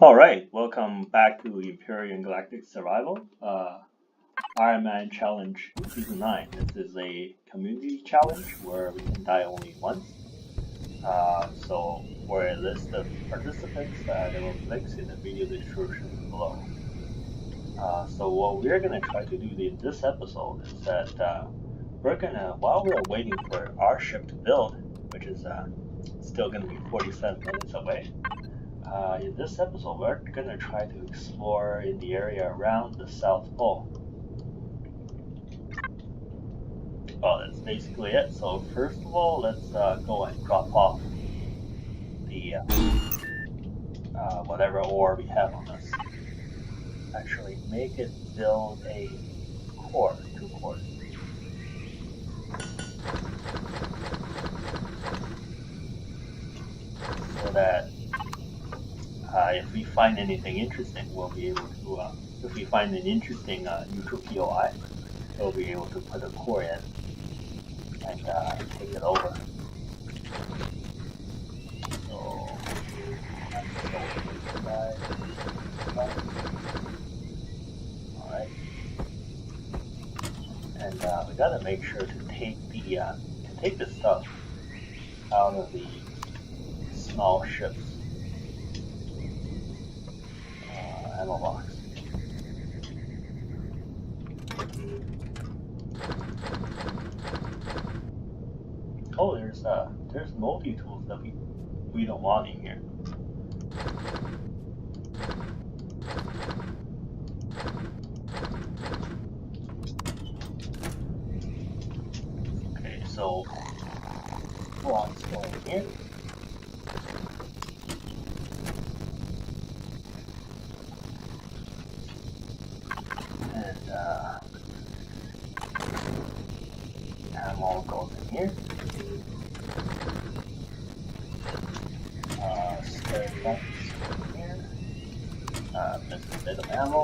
Alright, welcome back to Empyrion Galactic Survival, Ironman Challenge Season 9. This is a community challenge where we can die only once. So for a list of participants, there will be links in the video description below. So what we're going to try to do in this episode is that we're going to, while we're waiting for our ship to build, which is still going to be 47 minutes away, in this episode, we're going to try to explore in the area around the South Pole. Well, that's basically it. So first of all, let's go and drop off the whatever ore we have on us. Actually, make it build a core, 2 cores. So that if we find anything interesting, we'll be able to, if we find an interesting neutral POI, we'll be able to put a core in and take it over. So, alright. And we gotta make sure to take the stuff out of the small ships. Ammo box. Oh, there's multi-tools that we don't want in here. Okay, so blocks going here. Ammo goes in here. Spare bucks in here. Just a bit of ammo.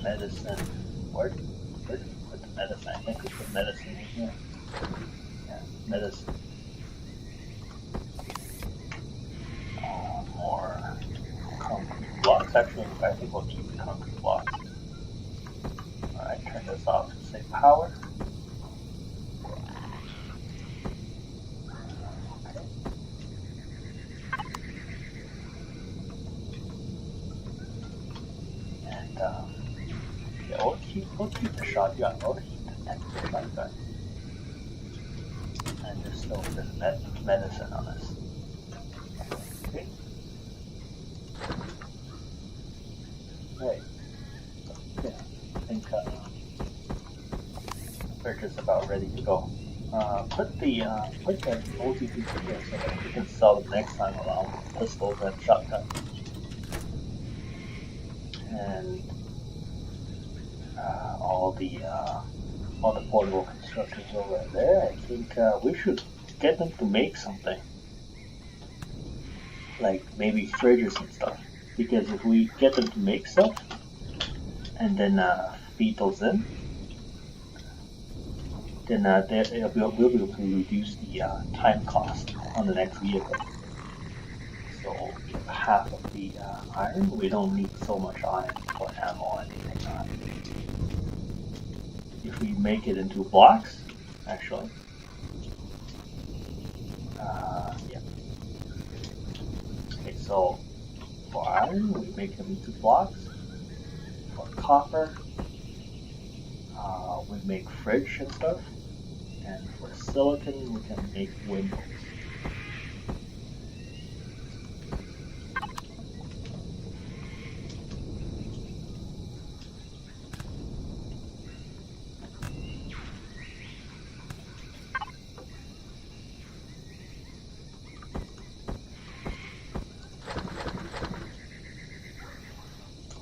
Medicine. Where did we put the medicine? I think we put medicine in here. Yeah, medicine. More concrete blocks. Actually, I think we'll keep the concrete blocks. Alright, turn this off to save power. Okay. And yeah, we'll keep the shotgun. We'll keep the extra shotgun. And there's still a bit of medicine on us. Okay. Right. Yeah. I think we're just about ready to go. Put the multi-tool here so that we can sell them next time around. Pistols and shotguns. And all the portable constructors over there. I think we should get them to make something, like maybe fridges and stuff. Because if we get them to make stuff and then feed those in, then we'll be able to reduce the time cost on the next vehicle. So half of the iron, we don't need so much iron for ammo or anything. If we make it into blocks, actually, yeah. Okay, so for iron, we make them into blocks. For copper, we make fridge and stuff. And for silicon, we can make windows.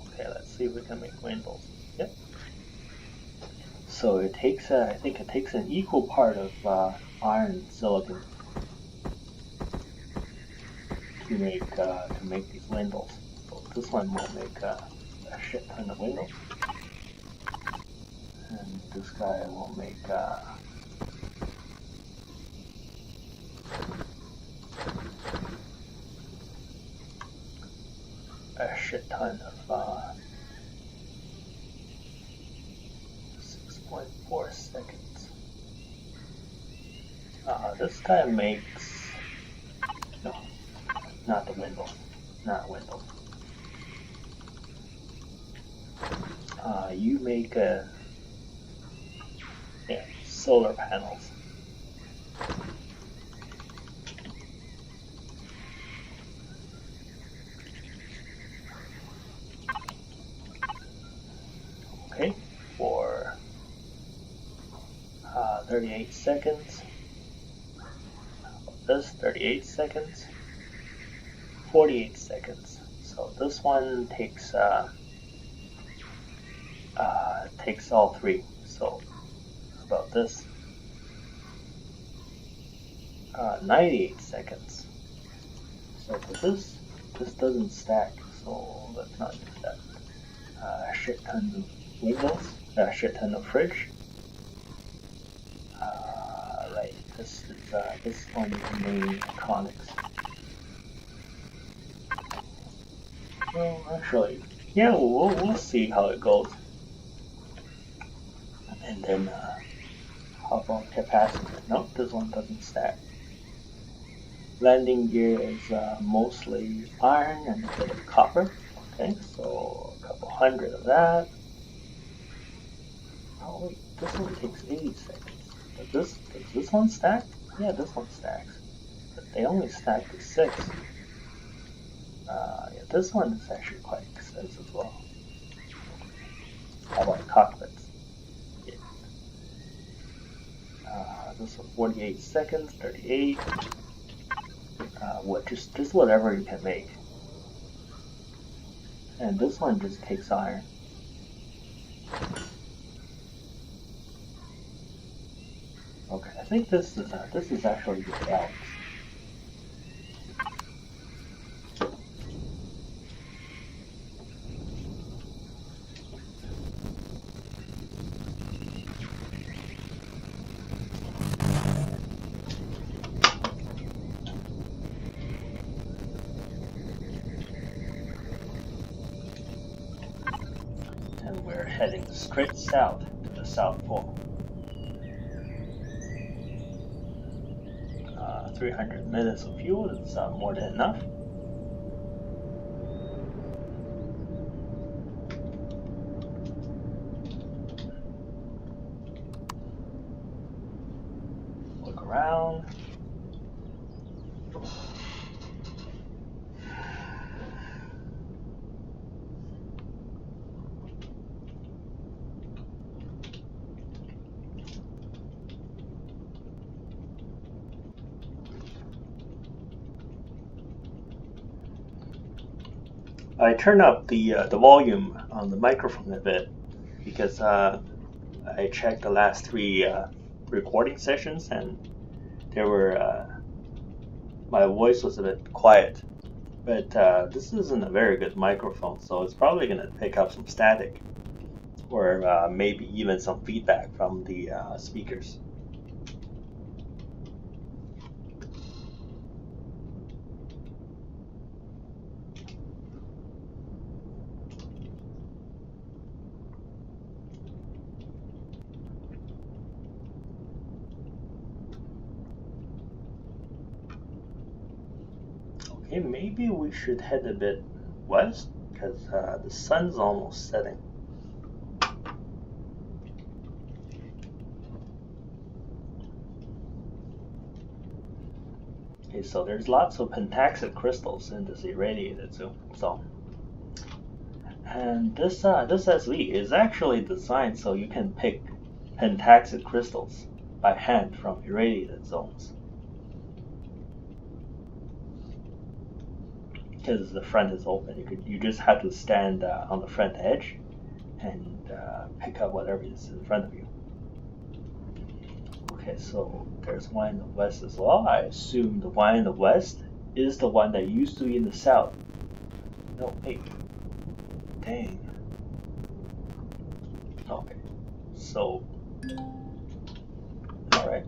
Okay, let's see if we can make windows. Yep. So it takes, I think it takes an equal part of iron and silicon to make these windows. So this one will make a shit ton of windows, and this guy will make ton of 6.4 seconds. This guy makes, no, not the window, not window. You make solar panels. Okay, for 38 seconds. This 38 seconds, 48 seconds. So this one takes all three. So about this 98 seconds. So for this doesn't stack. So let's not use that. Shit tons of windows. Shit ton of fridge. Right. This one is the main electronics. Well, actually, yeah, we'll see how it goes. And then hop on capacitor. Nope, this one doesn't stack. Landing gear is mostly iron and a bit of copper. Okay, so a couple hundred of that. Oh wait, this one takes 80 seconds. Does this one stack? Yeah, this one stacks. But they only stack to 6. Yeah, this one is actually quite expensive as well. How about cockpits? Yeah. This one 48 seconds, 38. Just whatever you can make. And this one just takes iron. Okay, I think this is actually the balance. And we're heading straight south to the South Pole. 300 minutes of fuel is more than enough. Look around. I turned up the volume on the microphone a bit because I checked the last 3 recording sessions and there were my voice was a bit quiet. But this isn't a very good microphone, so it's probably going to pick up some static or maybe even some feedback from the speakers. Okay, maybe we should head a bit west because the sun's almost setting. Okay, so there's lots of pentaxid crystals in this irradiated zone. And this SV is actually designed so you can pick pentaxid crystals by hand from irradiated zones. Because the front is open, you just have to stand on the front edge and pick up whatever is in front of you. Okay, so there's one in the west as well. I assume the one in the west is the one that used to be in the south. No, wait. Dang. Okay, so all right.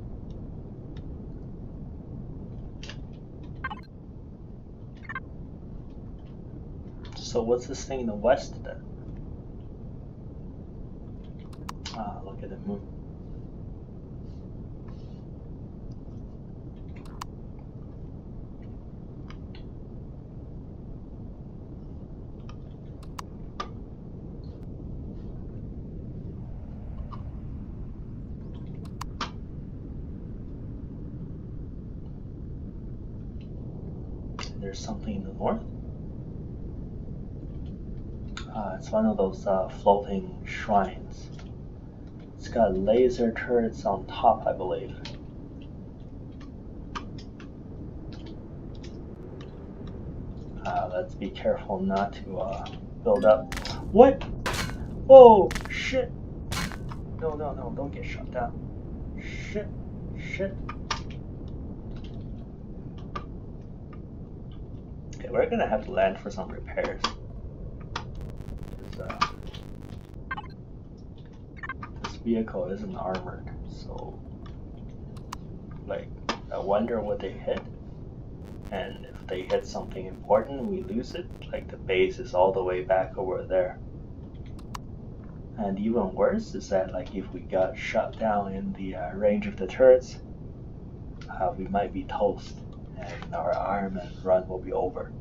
So what's this thing in the west then? Ah, look at the moon. There's something in the north. It's one of those floating shrines. It's got laser turrets on top, I believe. Let's be careful not to build up. What? Whoa! Shit! No, don't get shot down. Shit! Okay, we're gonna have to land for some repairs. This vehicle isn't armored, so like I wonder what they hit, and if they hit something important we lose it, like the base is all the way back over there. And even worse is that like if we got shot down in the range of the turrets, we might be toast and our Ironman run will be over.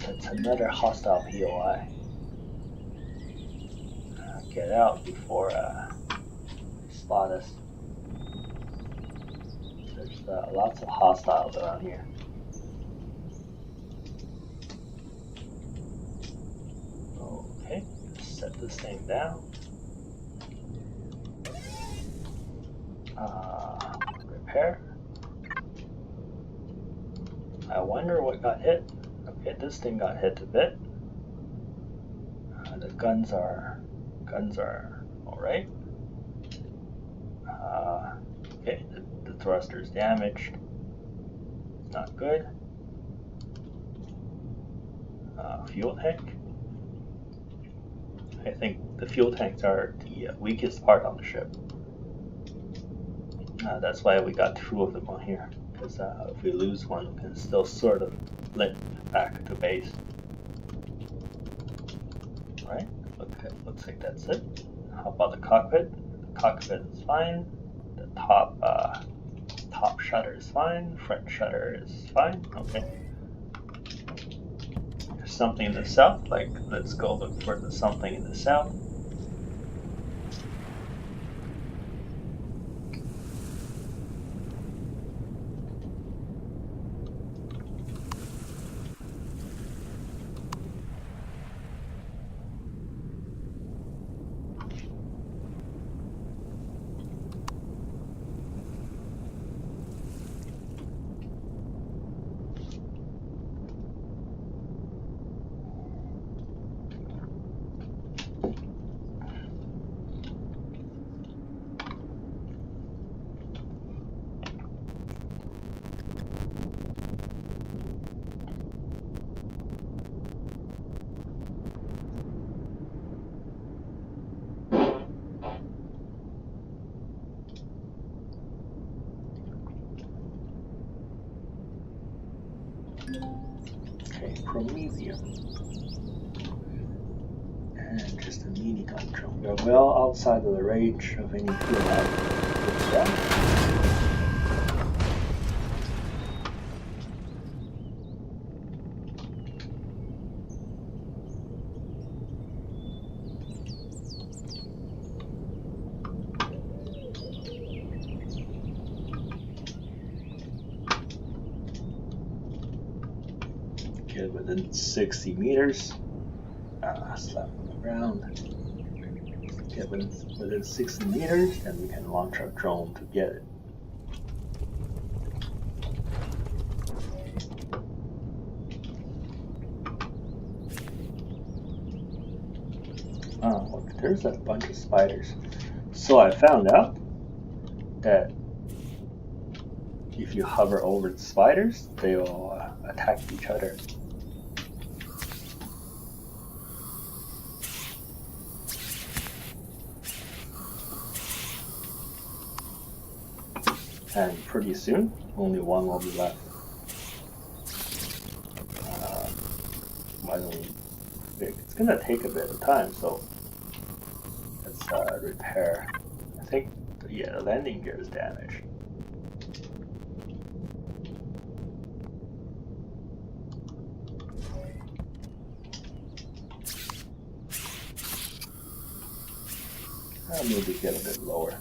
That's another hostile POI. Get out before they spot us. There's lots of hostiles around here. Okay, set this thing down. Repair. I wonder what got hit. Okay, this thing got hit a bit. The guns are all right. Okay, the thruster's damaged. It's not good. Fuel tank. I think the fuel tanks are the weakest part on the ship. That's why we got two of them on here. Because if we lose one, we can still sort of limp back to base. Alright, looks like that's it. How about the cockpit? The cockpit is fine. The top shutter is fine. Front shutter is fine. Okay. There's something in the south. Like, let's go look for something in the south. Prometheum. And just a mini gun drone. We are well outside of the range of any POI. Get within 60 meters. Slap on the ground. Get within 60 meters, and we can launch our drone to get it. there's a bunch of spiders. So I found out that if you hover over the spiders, they will attack each other. And pretty soon, only one will be left. Why don't we pick? It's gonna take a bit of time, so let's repair. I think, yeah, the landing gear is damaged. I'll maybe get a bit lower.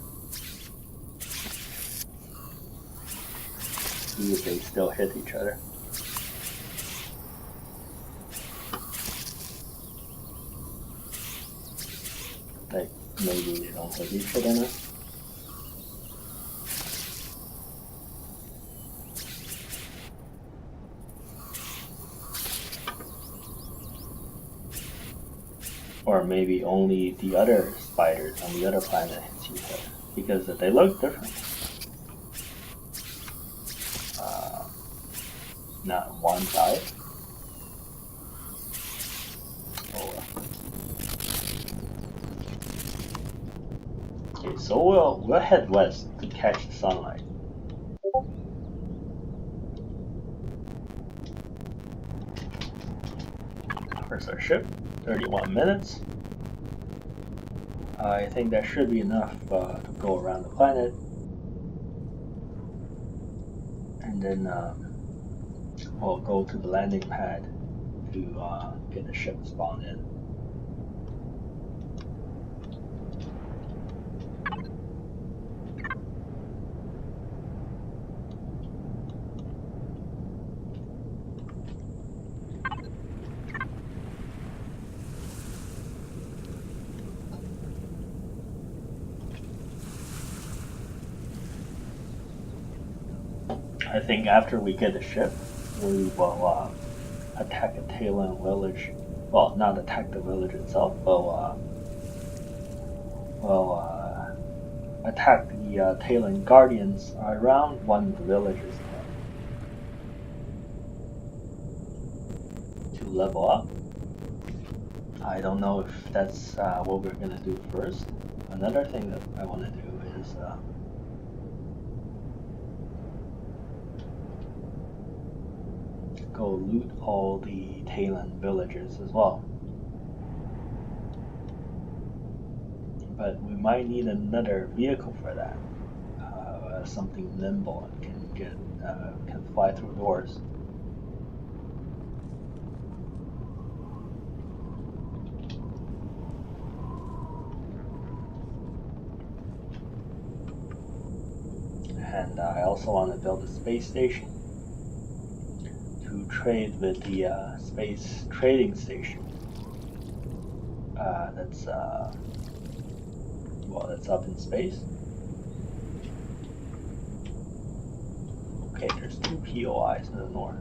See if they still hit each other. Like, maybe they don't hit each other now. Or maybe only the other spiders on the other planet hit each other, because they look different. Not one side. Okay, so we'll head west to catch the sunlight. Where's our ship? 31 minutes. I think that should be enough to go around the planet. And then we'll go to the landing pad to get the ship spawned in. I think after we get the ship, we will attack a Talon village. Well, not attack the village itself, but we'll attack the Talon guardians around one of the villages to level up. I don't know if that's what we're gonna do first. Another thing that I want to do is go loot all the Talon villages as well. But we might need another vehicle for that. Something nimble and can fly through doors. And I also want to build a space station to trade with the space trading station. That's up in space. Okay, there's 2 POIs in the north.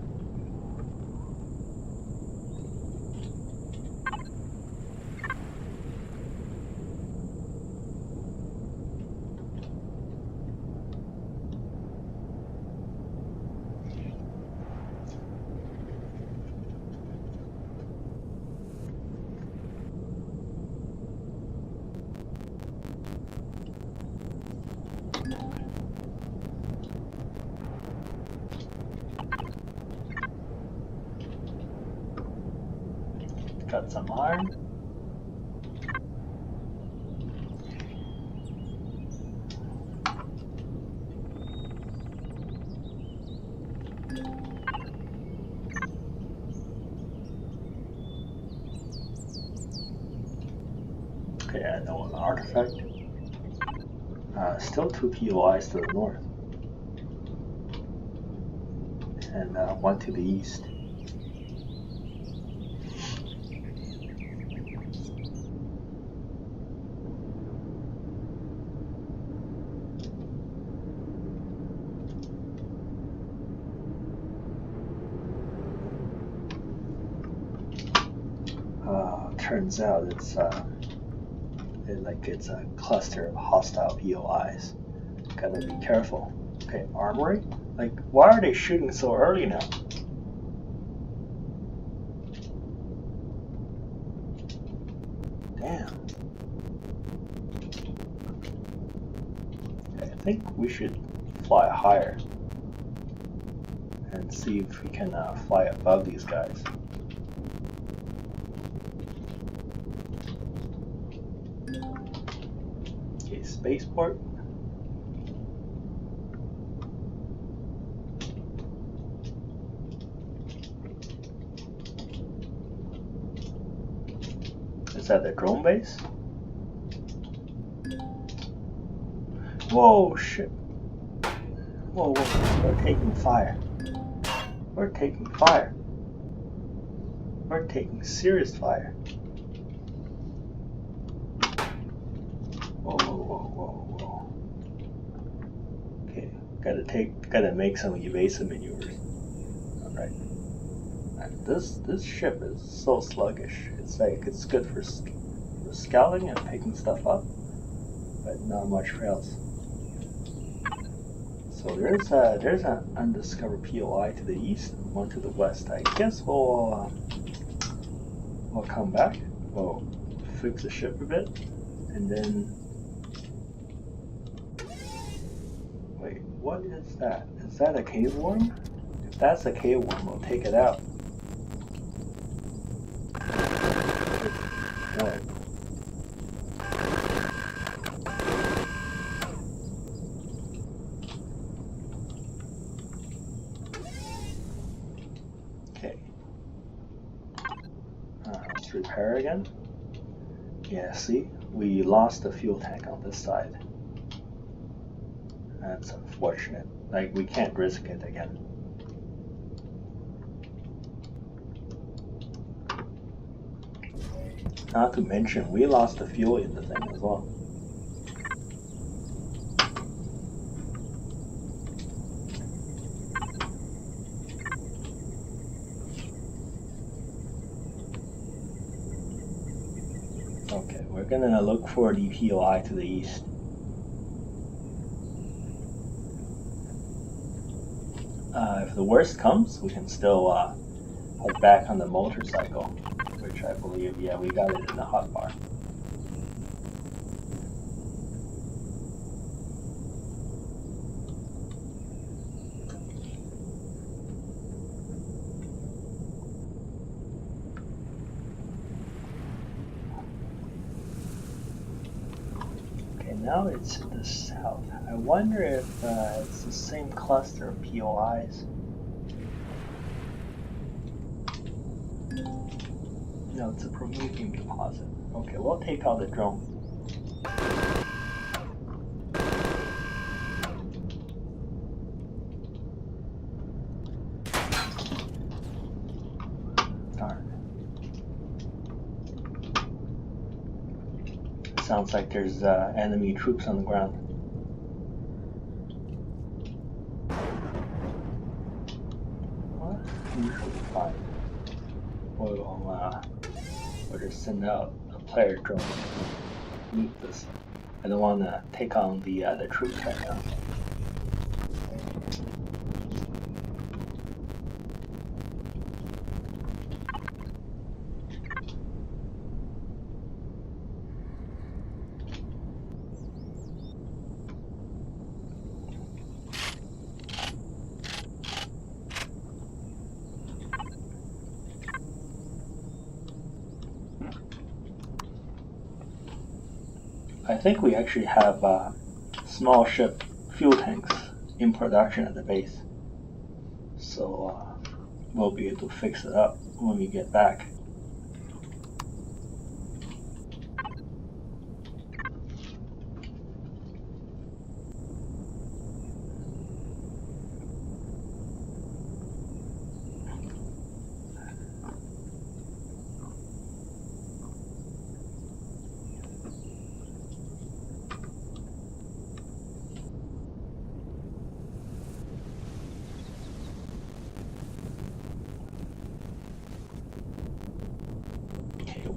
Got some iron. Okay, I know an artifact. Still 2 POIs to the north. And 1 to the east. Turns out it's Like it's a cluster of hostile POIs. Gotta be careful. Okay, armory? Like, why are they shooting so early now? Damn. Okay, I think we should fly higher and see if we can fly above these guys. Okay, spaceport. Is that the drone base? Whoa, shit. Whoa, we're taking fire. We're taking fire. We're taking serious fire. Whoa. Okay, gotta make some evasive maneuvers. Alright. This ship is so sluggish. It's like it's good for scouting and picking stuff up, but not much for else. So there's an undiscovered POI to the east and one to the west. I guess we'll come back. We'll fix the ship a bit, and then wait, what is that? Is that a cave worm? If that's a cave worm, we'll take it out. Right. Okay. Let's repair again. Yeah, see? We lost the fuel tank on this side. That's unfortunate. Like, we can't risk it again. Not to mention, we lost the fuel in the thing as well. Okay, we're gonna look for the POI to the east. If the worst comes, we can still head back on the motorcycle, which I believe, yeah, we got it in the hotbar. Okay, now it's to the south. I wonder if it's the same cluster of POIs. No, it's a Promethean deposit. Okay, we'll take out the drone. Darn. Sounds like there's enemy troops on the ground. What? Usually fine. We'll just send out a player drone to loot this. I don't want to take on the troops right now. I think we actually have small ship fuel tanks in production at the base, so we'll be able to fix it up when we get back.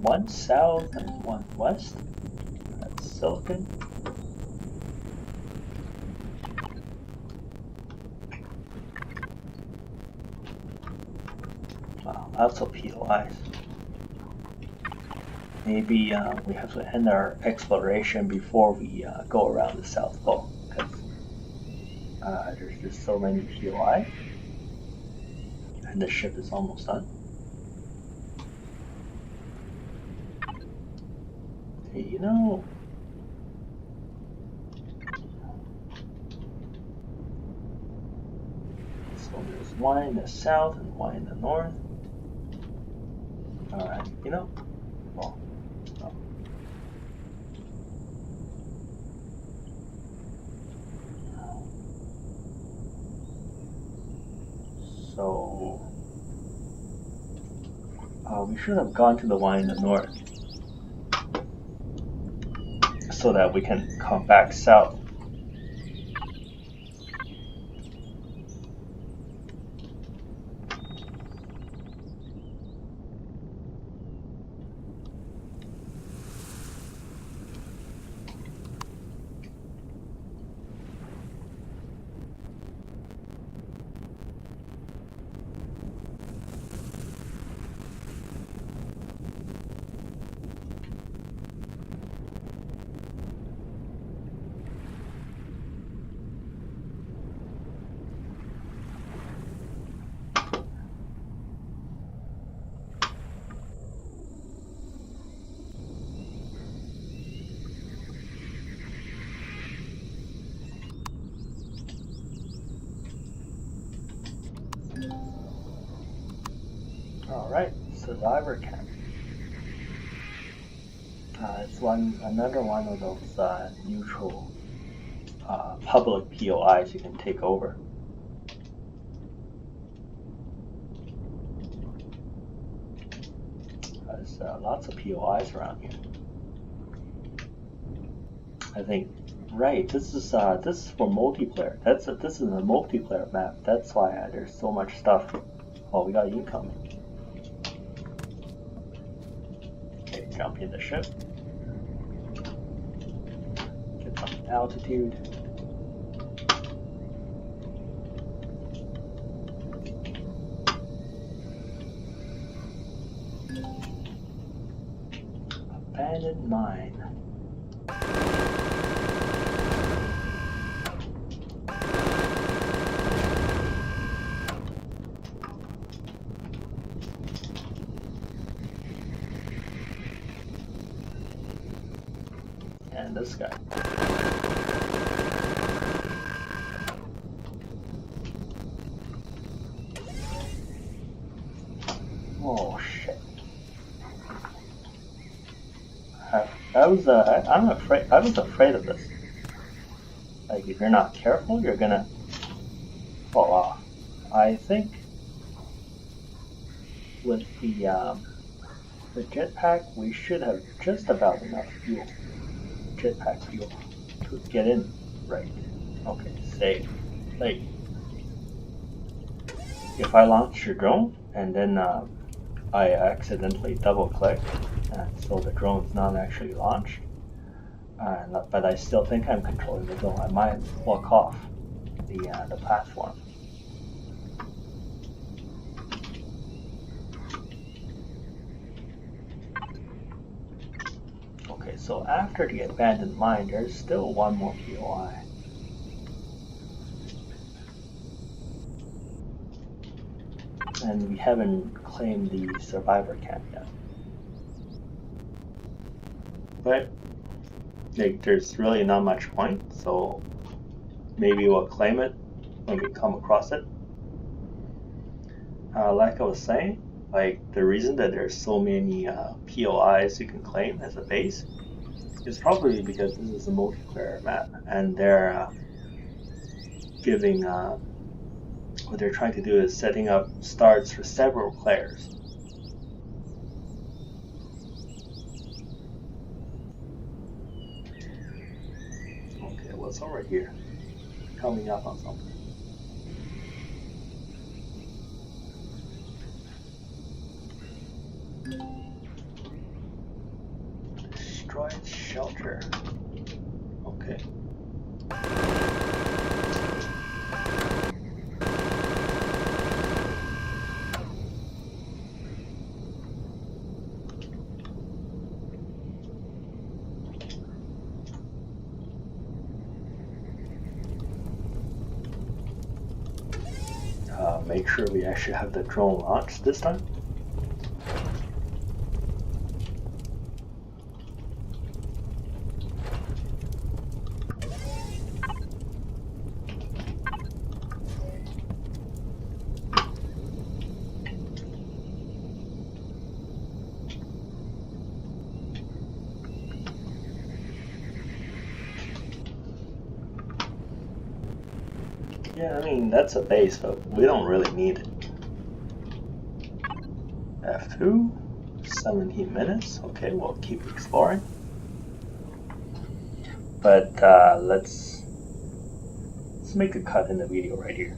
One south and one west. silicon. Wow, lots of POIs. Maybe we have to end our exploration before we go around the South Pole, because there's just so many POIs, and the ship is almost done. Hey, you know, so there's one in the south and one in the north. Alright, you know, well, no. So, we should have gone to the one in the north so that we can come back south. Alright, survivor camp. It's another one of those neutral public POIs you can take over. There's lots of POIs around here. I think, right? This is for multiplayer. This is a multiplayer map. That's why there's so much stuff. Oh, we got incoming. Okay, jump in the ship. Get some altitude. Abandoned mine. And this guy. Oh shit. I was afraid of this. Like, if you're not careful, you're gonna fall off. I think with the jetpack, we should have just about enough fuel. Jetpack fuel to get in. Right. Okay, save. Like, if I launch your drone and then I accidentally double click, and so the drone is not actually launched, but I still think I'm controlling the drone, I might walk off the platform. Okay, so after the abandoned mine, there's still one more POI. And we haven't claimed the survivor camp yet. But like, there's really not much point, so maybe we'll claim it when we come across it. Like I was saying, like, the reason that there's so many POIs you can claim as a base is probably because this is a multiplayer map, and they're giving what they're trying to do is setting up starts for several players. Okay, what's over here? Coming up on something. Destroyed shelter. make sure we actually have the drone launched this time. Yeah, I mean, that's a base, but we don't really need it. F2, 17 minutes. Okay, we'll keep exploring. But let's make a cut in the video right here.